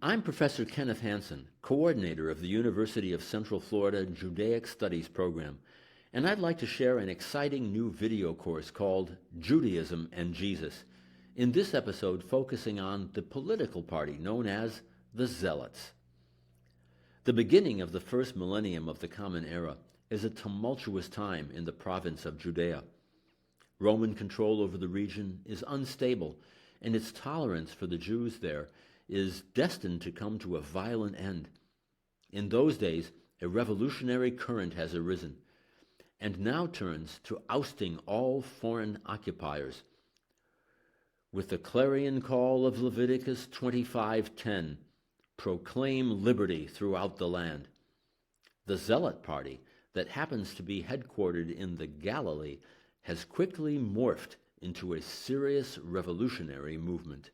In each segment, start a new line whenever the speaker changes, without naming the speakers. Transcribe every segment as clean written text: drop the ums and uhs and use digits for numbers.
I'm Professor Kenneth Hansen, coordinator of the University of Central Florida Judaic Studies program, and I'd like to share an exciting new video course called Judaism and Jesus, in this episode focusing on the political party known as the Zealots. The beginning of the first millennium of the Common Era is a tumultuous time in the province of Judea. Roman control over the region is unstable, and its tolerance for the Jews there is destined to come to a violent end. In those days, a revolutionary current has arisen, and now turns to ousting all foreign occupiers. With the clarion call of Leviticus 25:10, proclaim liberty throughout the land. The Zealot party, that happens to be headquartered in the Galilee, has quickly morphed into a serious revolutionary movement.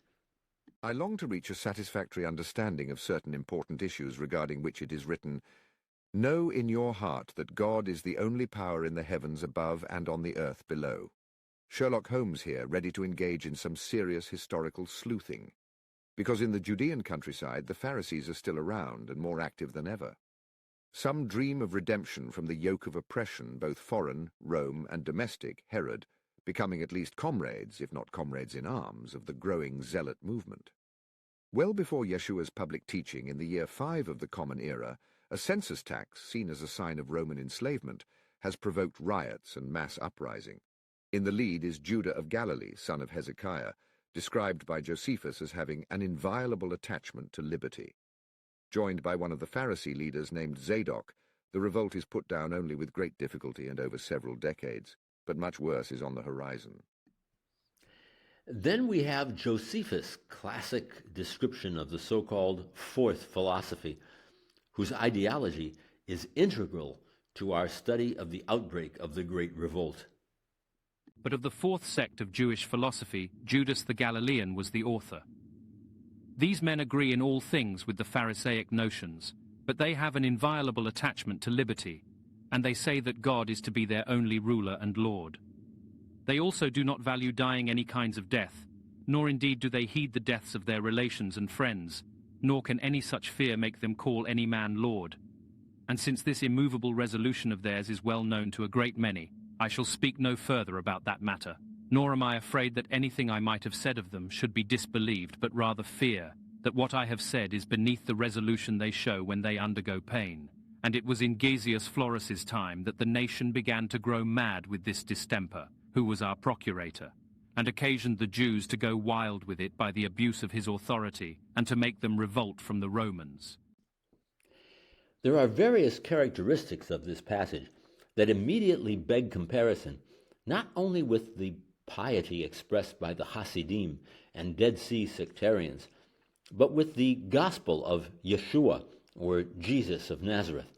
I long to reach a satisfactory understanding of certain important issues regarding which it is written, "Know in your heart that God is the only power in the heavens above and on the earth below." Sherlock Holmes here, ready to engage in some serious historical sleuthing. Because in the Judean countryside, the Pharisees are still around and more active than ever. Some dream of redemption from the yoke of oppression, both foreign, Rome, and domestic, Herod, becoming at least comrades, if not comrades in arms, of the growing Zealot movement. Well before Yeshua's public teaching in the year 5 of the Common Era, a census tax, seen as a sign of Roman enslavement, has provoked riots and mass uprising. In the lead is Judah of Galilee, son of Hezekiah, described by Josephus as having an inviolable attachment to liberty. Joined by one of the Pharisee leaders named Zadok, the revolt is put down only with great difficulty and over several decades, but much worse is on the horizon.
Then we have Josephus' classic description of the so-called fourth philosophy, whose ideology is integral to our study of the outbreak of the Great Revolt.
But of the fourth sect of Jewish philosophy, Judas the Galilean was the author. These men agree in all things with the Pharisaic notions, but they have an inviolable attachment to liberty, and they say that God is to be their only ruler and Lord. They also do not value dying any kinds of death, nor indeed do they heed the deaths of their relations and friends, nor can any such fear make them call any man Lord. And since this immovable resolution of theirs is well known to a great many, I shall speak no further about that matter, nor am I afraid that anything I might have said of them should be disbelieved, but rather fear that what I have said is beneath the resolution they show when they undergo pain. And it was in Gasius Florus's time that the nation began to grow mad with this distemper, who was our procurator, and occasioned the Jews to go wild with it by the abuse of his authority, and to make them revolt from the Romans.
There are various characteristics of this passage that immediately beg comparison, not only with the piety expressed by the Hasidim and Dead Sea sectarians, but with the gospel of Yeshua, or Jesus of Nazareth.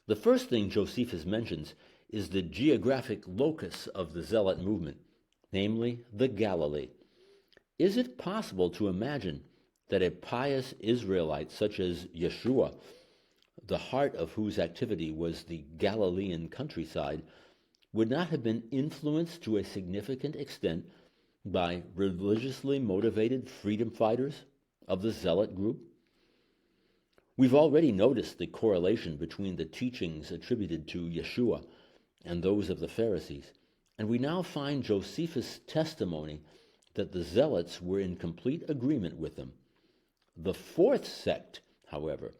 The first thing Josephus mentions is the geographic locus of the Zealot movement, namely the Galilee. Is it possible to imagine that a pious Israelite such as Yeshua, the heart of whose activity was the Galilean countryside, would not have been influenced to a significant extent by religiously motivated freedom fighters of the Zealot group? We've already noticed the correlation between the teachings attributed to Yeshua and those of the Pharisees, and we now find Josephus' testimony that the Zealots were in complete agreement with them. The fourth sect, however,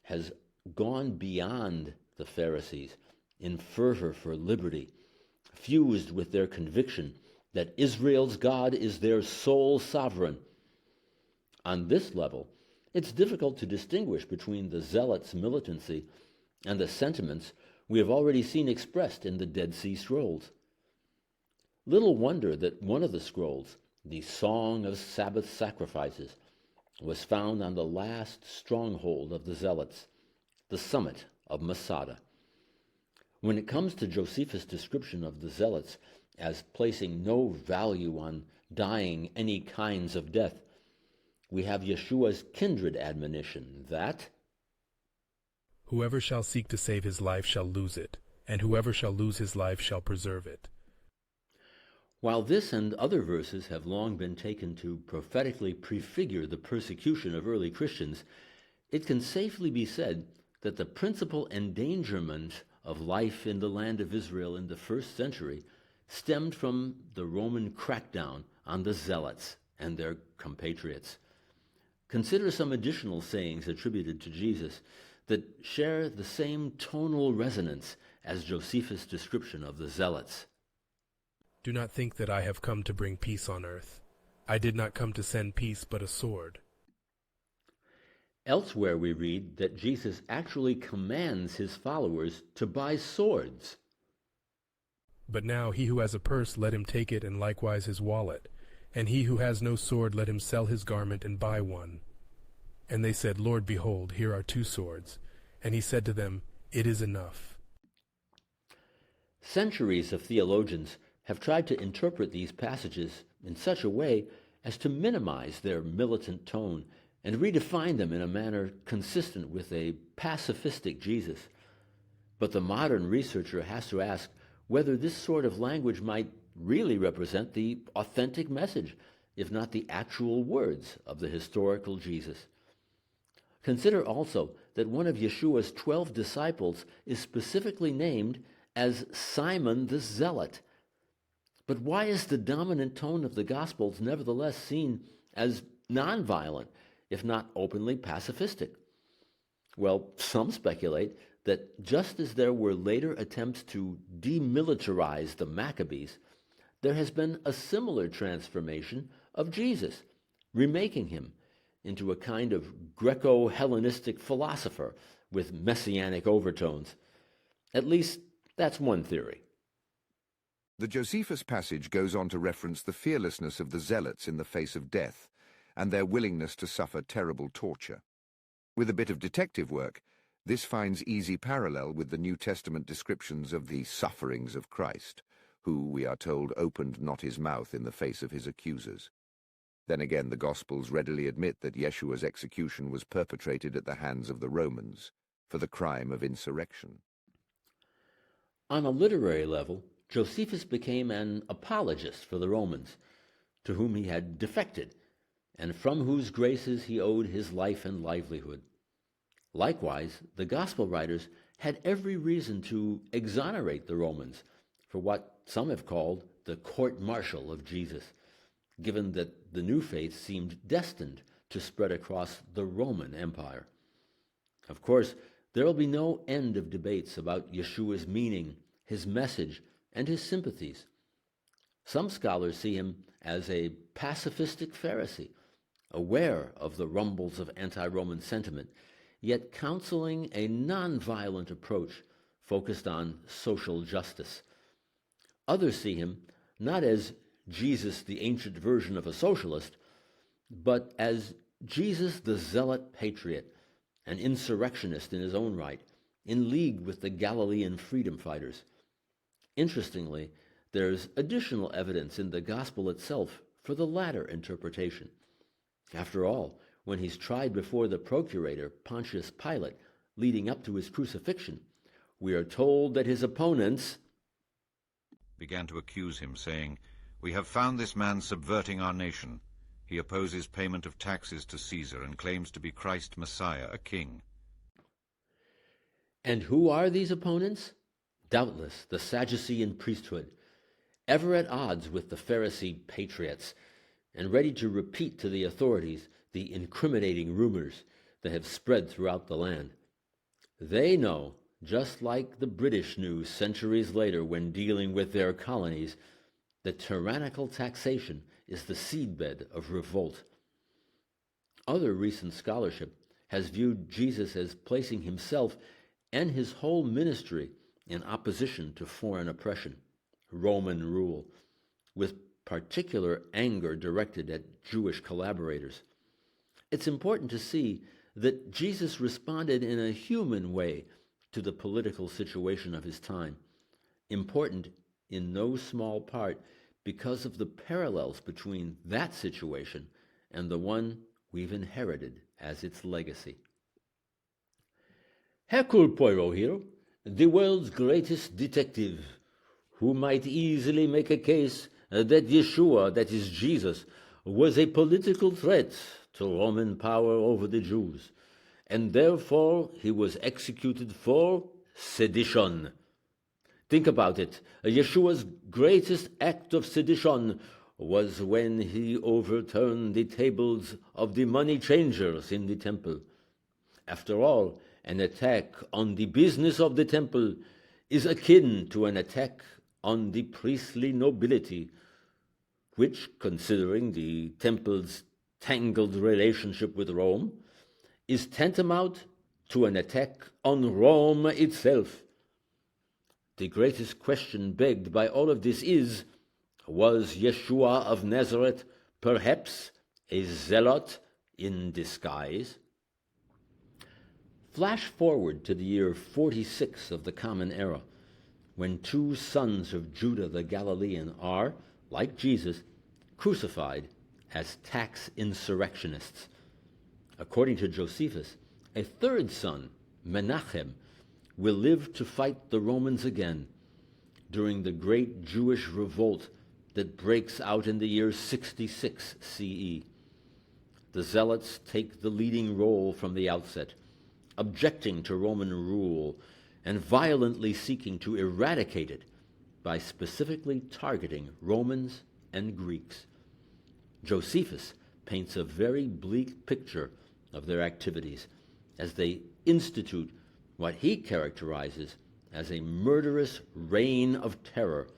has gone beyond the Pharisees in fervor for liberty, fused with their conviction that Israel's God is their sole sovereign. On this level, it's difficult to distinguish between the Zealots' militancy and the sentiments we have already seen expressed in the Dead Sea Scrolls. Little wonder that one of the scrolls, the Song of Sabbath Sacrifices, was found on the last stronghold of the Zealots, the summit of Masada. When it comes to Josephus' description of the Zealots as placing no value on dying any kinds of death, we have Yeshua's kindred admonition that
whoever shall seek to save his life shall lose it, and whoever shall lose his life shall preserve it.
While this and other verses have long been taken to prophetically prefigure the persecution of early Christians, it can safely be said that the principal endangerment of life in the land of Israel in the first century stemmed from the Roman crackdown on the Zealots and their compatriots. Consider some additional sayings attributed to Jesus that share the same tonal resonance as Josephus' description of the Zealots.
Do not think that I have come to bring peace on earth. I did not come to send peace, but a sword.
Elsewhere we read that Jesus actually commands his followers to buy swords.
But now he who has a purse, let him take it, and likewise his wallet. And he who has no sword, let him sell his garment and buy one. And they said, Lord, behold, here are 2 swords. And he said to them, It is enough.
Centuries of theologians have tried to interpret these passages in such a way as to minimize their militant tone and redefine them in a manner consistent with a pacifistic Jesus. But the modern researcher has to ask whether this sort of language might really represent the authentic message, if not the actual words of the historical Jesus. Consider also that one of Yeshua's 12 disciples is specifically named as Simon the Zealot. But why is the dominant tone of the Gospels nevertheless seen as nonviolent, if not openly pacifistic? Well, some speculate that just as there were later attempts to demilitarize the Maccabees, there has been a similar transformation of Jesus, remaking him into a kind of Greco-Hellenistic philosopher with messianic overtones. At least, that's one theory.
The Josephus passage goes on to reference the fearlessness of the Zealots in the face of death, and their willingness to suffer terrible torture. With a bit of detective work, this finds easy parallel with the New Testament descriptions of the sufferings of Christ, who, we are told, opened not his mouth in the face of his accusers. Then again, the Gospels readily admit that Yeshua's execution was perpetrated at the hands of the Romans for the crime of insurrection.
On a literary level, Josephus became an apologist for the Romans, to whom he had defected, and from whose graces he owed his life and livelihood. Likewise, the Gospel writers had every reason to exonerate the Romans for what some have called the court-martial of Jesus, given that the new faith seemed destined to spread across the Roman Empire. Of course, there will be no end of debates about Yeshua's meaning, his message, and his sympathies. Some scholars see him as a pacifistic Pharisee, aware of the rumbles of anti-Roman sentiment, yet counseling a non-violent approach focused on social justice. Others see him not as Jesus, the ancient version of a socialist, but as Jesus, the zealot patriot, an insurrectionist in his own right, in league with the Galilean freedom fighters. Interestingly, there's additional evidence in the gospel itself for the latter interpretation. After all, when he's tried before the procurator, Pontius Pilate, leading up to his crucifixion, we are told that his opponents
began to accuse him, saying, "We have found this man subverting our nation. He opposes payment of taxes to Caesar and claims to be Christ Messiah, a king."
And who are these opponents? Doubtless the Sadducean priesthood, ever at odds with the Pharisee patriots, and ready to repeat to the authorities the incriminating rumors that have spread throughout the land. They know, just like the British knew centuries later when dealing with their colonies, that tyrannical taxation is the seedbed of revolt. Other recent scholarship has viewed Jesus as placing himself and his whole ministry in opposition to foreign oppression, Roman rule, with particular anger directed at Jewish collaborators. It's important to see that Jesus responded in a human way to the political situation of his time, important in no small part because of the parallels between that situation and the one we've inherited as its legacy. Hercule Poirot here, the world's greatest detective, who might easily make a case that Yeshua, that is Jesus, was a political threat to Roman power over the Jews, and therefore he was executed for sedition. Think about it. Yeshua's greatest act of sedition was when he overturned the tables of the money changers in the temple. After all, an attack on the business of the temple is akin to an attack on the priestly nobility, which, considering the temple's tangled relationship with Rome, is tantamount to an attack on Rome itself. The greatest question begged by all of this is, was Yeshua of Nazareth perhaps a zealot in disguise? Flash forward to the year 46 of the Common Era, when two sons of Judah the Galilean are, like Jesus, crucified as tax insurrectionists. According to Josephus, a third son, Menachem, will live to fight the Romans again during the great Jewish revolt that breaks out in the year 66 CE. The Zealots take the leading role from the outset, objecting to Roman rule and violently seeking to eradicate it by specifically targeting Romans and Greeks. Josephus paints a very bleak picture of their activities as they institute what he characterizes as a murderous reign of terror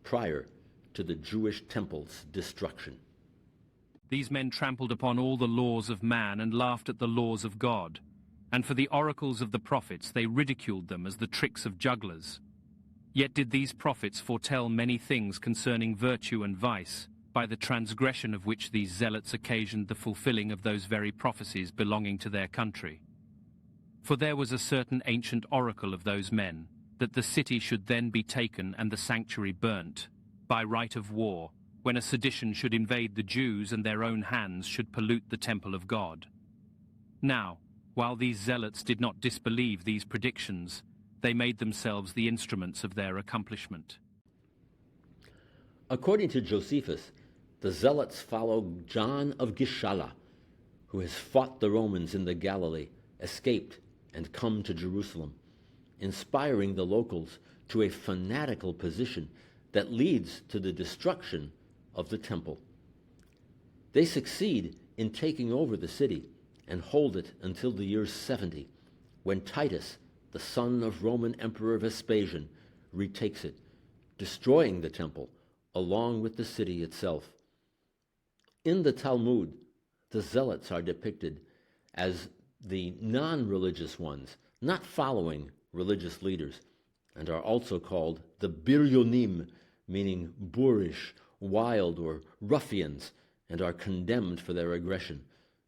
prior to the Jewish temple's destruction.
These men trampled upon all the laws of man and laughed at the laws of God. And for the oracles of the prophets they ridiculed them as the tricks of jugglers. Yet did these prophets foretell many things concerning virtue and vice, by the transgression of which these zealots occasioned the fulfilling of those very prophecies belonging to their country. For there was a certain ancient oracle of those men, that the city should then be taken and the sanctuary burnt, by right of war, when a sedition should invade the Jews and their own hands should pollute the temple of God. Now, while these zealots did not disbelieve these predictions, they made themselves the instruments of their accomplishment.
According to Josephus, the Zealots follow John of Gischala, who has fought the Romans in the Galilee, escaped, and come to Jerusalem, inspiring the locals to a fanatical position that leads to the destruction of the temple. They succeed in taking over the city and hold it until the year 70, when Titus, the son of Roman Emperor Vespasian, retakes it, destroying the temple along with the city itself. In the Talmud, the Zealots are depicted as the non-religious ones, not following religious leaders, and are also called the Biryonim, meaning boorish, wild, or ruffians, and are condemned for their aggression,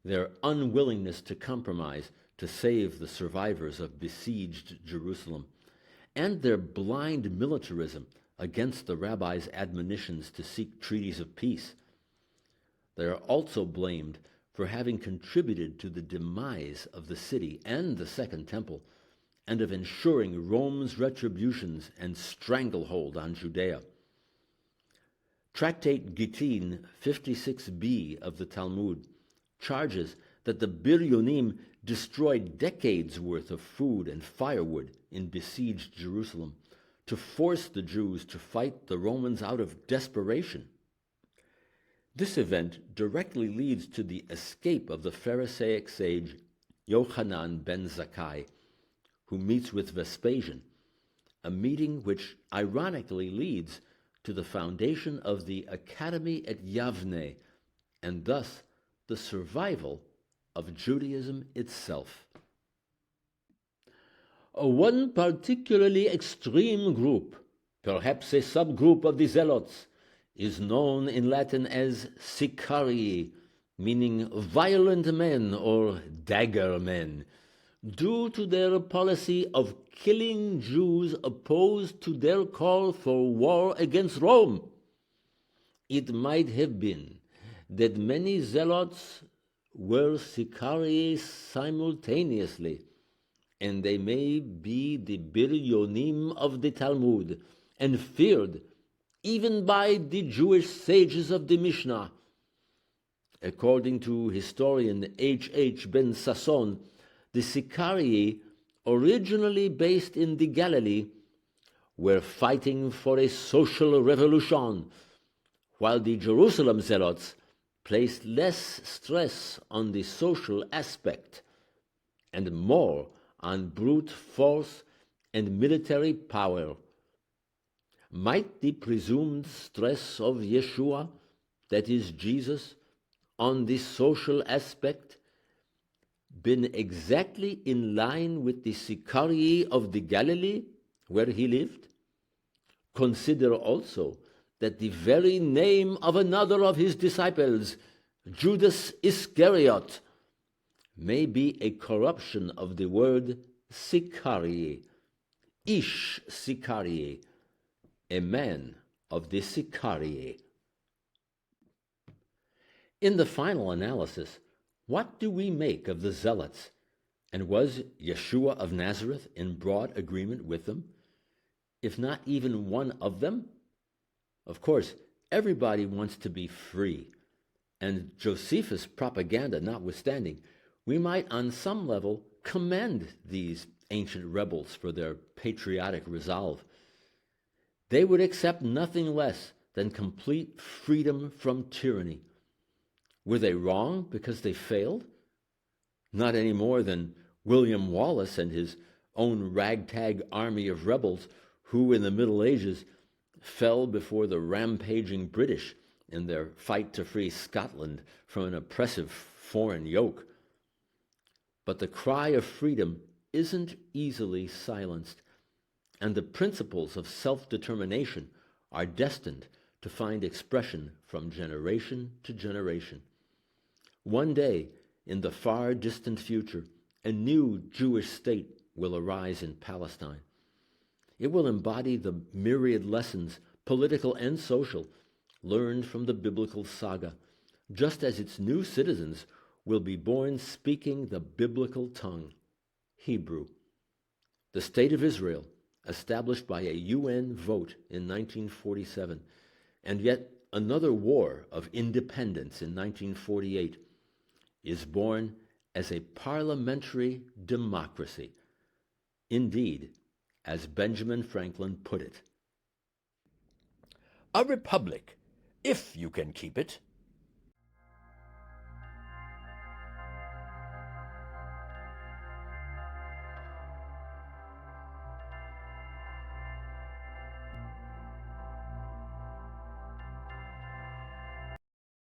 their unwillingness to compromise to save the survivors of besieged Jerusalem, and their blind militarism against the rabbis' admonitions to seek treaties of peace. They are also blamed for having contributed to the demise of the city and the Second Temple, and of ensuring Rome's retributions and stranglehold on Judea. Tractate Gittin 56b of the Talmud charges that the Biryonim destroyed decades' worth of food and firewood in besieged Jerusalem to force the Jews to fight the Romans out of desperation. This event directly leads to the escape of the Pharisaic sage Yochanan ben Zakkai, who meets with Vespasian, a meeting which ironically leads to the foundation of the Academy at Yavne, and thus the survival of Judaism itself. One particularly extreme group, perhaps a subgroup of the Zealots, is known in Latin as sicarii, meaning violent men or dagger men, due to their policy of killing Jews opposed to their call for war against Rome. It might have been that many zealots were sicarii simultaneously, and they may be the Biryonim of the Talmud, and feared even by the Jewish sages of the Mishnah. According to historian H. Ben Sasson, the Sicarii, originally based in the Galilee, were fighting for a social revolution, while the Jerusalem Zealots placed less stress on the social aspect and more on brute force and military power. Might the presumed stress of Yeshua, that is Jesus, on the social aspect been exactly in line with the Sicarii of the Galilee, where he lived? Consider also that the very name of another of his disciples, Judas Iscariot, may be a corruption of the word Sicarii, Ish Sicarii, a man of the Sicarii. In the final analysis, what do we make of the Zealots? And was Yeshua of Nazareth in broad agreement with them, if not even one of them? Of course, everybody wants to be free, and Josephus' propaganda notwithstanding, we might on some level commend these ancient rebels for their patriotic resolve. They would accept nothing less than complete freedom from tyranny. Were they wrong because they failed? Not any more than William Wallace and his own ragtag army of rebels who, in the Middle Ages, fell before the rampaging British in their fight to free Scotland from an oppressive foreign yoke. But the cry of freedom isn't easily silenced, and the principles of self-determination are destined to find expression from generation to generation. One day, in the far distant future, a new Jewish state will arise in Palestine. It will embody the myriad lessons, political and social, learned from the biblical saga, just as its new citizens will be born speaking the biblical tongue, Hebrew. The State of Israel, established by a UN vote in 1947, and yet another war of independence in 1948, is born as a parliamentary democracy. Indeed, as Benjamin Franklin put it,
a republic, if you can keep it,